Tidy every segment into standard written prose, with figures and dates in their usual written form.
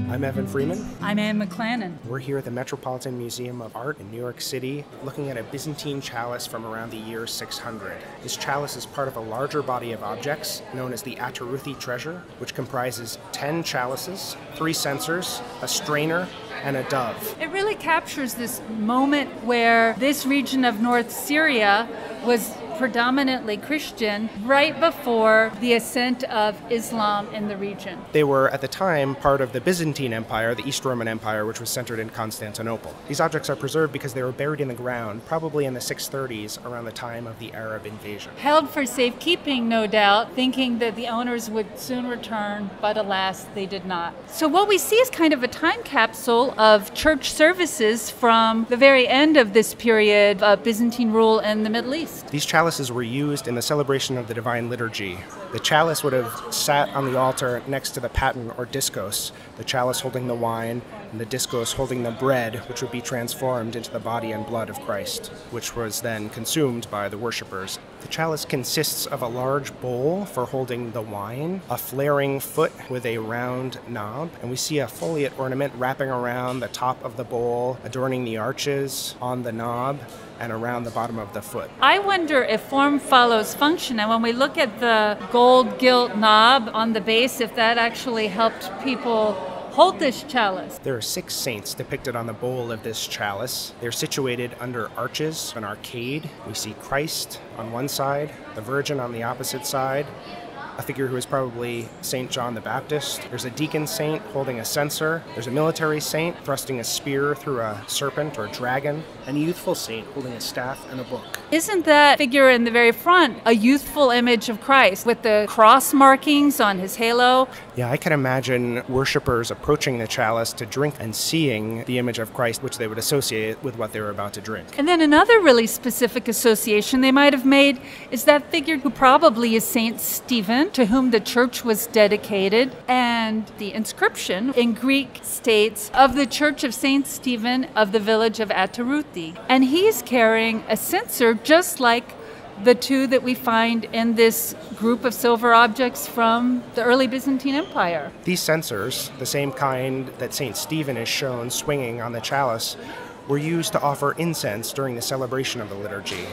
I'm Evan Freeman. I'm Anne McClanan. We're here at the Metropolitan Museum of Art in New York City, looking at a Byzantine chalice from around the year 600. This chalice is part of a larger body of objects known as the Attarouthi treasure, which comprises 10 chalices, 3 censers, a strainer, and a dove. It really captures this moment where this region of North Syria was predominantly Christian right before the ascent of Islam in the region. They were, at the time, part of the Byzantine Empire, the East Roman Empire, which was centered in Constantinople. These objects are preserved because they were buried in the ground, probably in the 630s, around the time of the Arab invasion. Held for safekeeping, no doubt, thinking that the owners would soon return, but alas, they did not. So what we see is kind of a time capsule of church services from the very end of this period of Byzantine rule in the Middle East. These chalices were used in the celebration of the Divine Liturgy. The chalice would have sat on the altar next to the paten or discos, the chalice holding the wine and the discos holding the bread, which would be transformed into the body and blood of Christ, which was then consumed by the worshippers. The chalice consists of a large bowl for holding the wine, a flaring foot with a round knob, and we see a foliate ornament wrapping around the top of the bowl, adorning the arches on the knob and around the bottom of the foot. I wonder if form follows function, and when we look at the gold gilt knob on the base, if that actually helped people hold this chalice. There are 6 saints depicted on the bowl of this chalice. They're situated under arches, an arcade. We see Christ on one side, the Virgin on the opposite side, a figure who is probably Saint John the Baptist. There's a deacon saint holding a censer. There's a military saint thrusting a spear through a serpent or dragon, and a youthful saint holding a staff and a book. Isn't that figure in the very front a youthful image of Christ with the cross markings on his halo? Yeah, I can imagine worshippers approaching the chalice to drink and seeing the image of Christ, which they would associate with what they were about to drink. And then another really specific association they might have made is that figure who probably is Saint Stephen, to whom the church was dedicated, and the inscription in Greek states, "Of the church of Saint Stephen of the village of Attarouthi." And he's carrying a censer just like the 2 that we find in this group of silver objects from the early Byzantine Empire. These censers, the same kind that Saint Stephen is shown swinging on the chalice, were used to offer incense during the celebration of the liturgy.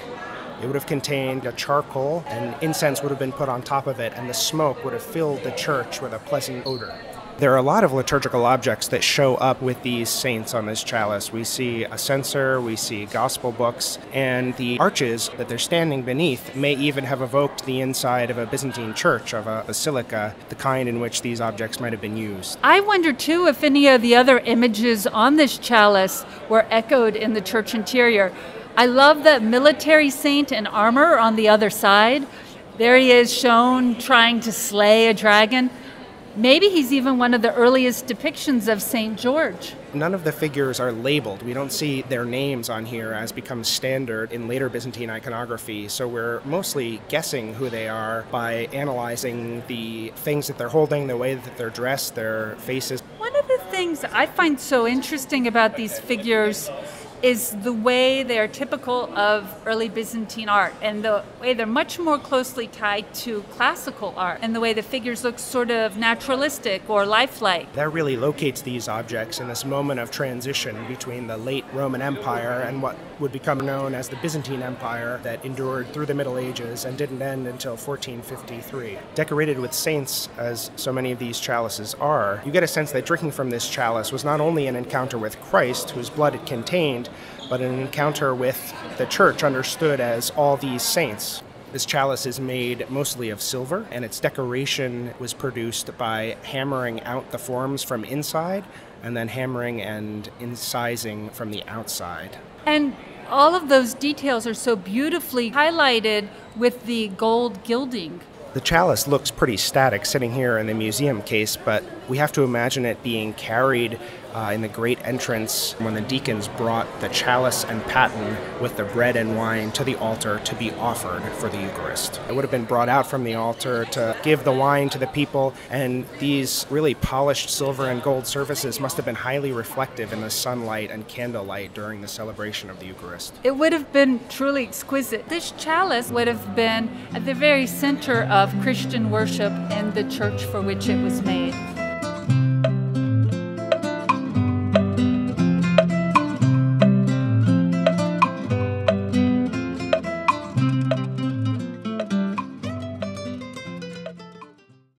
It would have contained a charcoal, and incense would have been put on top of it, and the smoke would have filled the church with a pleasant odor. There are a lot of liturgical objects that show up with these saints on this chalice. We see a censer, we see gospel books, and the arches that they're standing beneath may even have evoked the inside of a Byzantine church, of a basilica, the kind in which these objects might have been used. I wonder, too, if any of the other images on this chalice were echoed in the church interior. I love that military saint in armor on the other side. There he is shown trying to slay a dragon. Maybe he's even one of the earliest depictions of St. George. None of the figures are labeled. We don't see their names on here as becomes standard in later Byzantine iconography, so we're mostly guessing who they are by analyzing the things that they're holding, the way that they're dressed, their faces. One of the things I find so interesting about these figures is the way they are typical of early Byzantine art, and the way they're much more closely tied to classical art, and the way the figures look sort of naturalistic or lifelike. That really locates these objects in this moment of transition between the late Roman Empire and what would become known as the Byzantine Empire that endured through the Middle Ages and didn't end until 1453. Decorated with saints, as so many of these chalices are, you get a sense that drinking from this chalice was not only an encounter with Christ, whose blood it contained, but an encounter with the church understood as all these saints. This chalice is made mostly of silver, and its decoration was produced by hammering out the forms from inside and then hammering and incising from the outside. And all of those details are so beautifully highlighted with the gold gilding. The chalice looks pretty static sitting here in the museum case, but we have to imagine it being carried in the great entrance when the deacons brought the chalice and paten with the bread and wine to the altar to be offered for the Eucharist. It would have been brought out from the altar to give the wine to the people, and these really polished silver and gold surfaces must have been highly reflective in the sunlight and candlelight during the celebration of the Eucharist. It would have been truly exquisite. This chalice would have been at the very center of Christian worship in the church for which it was made.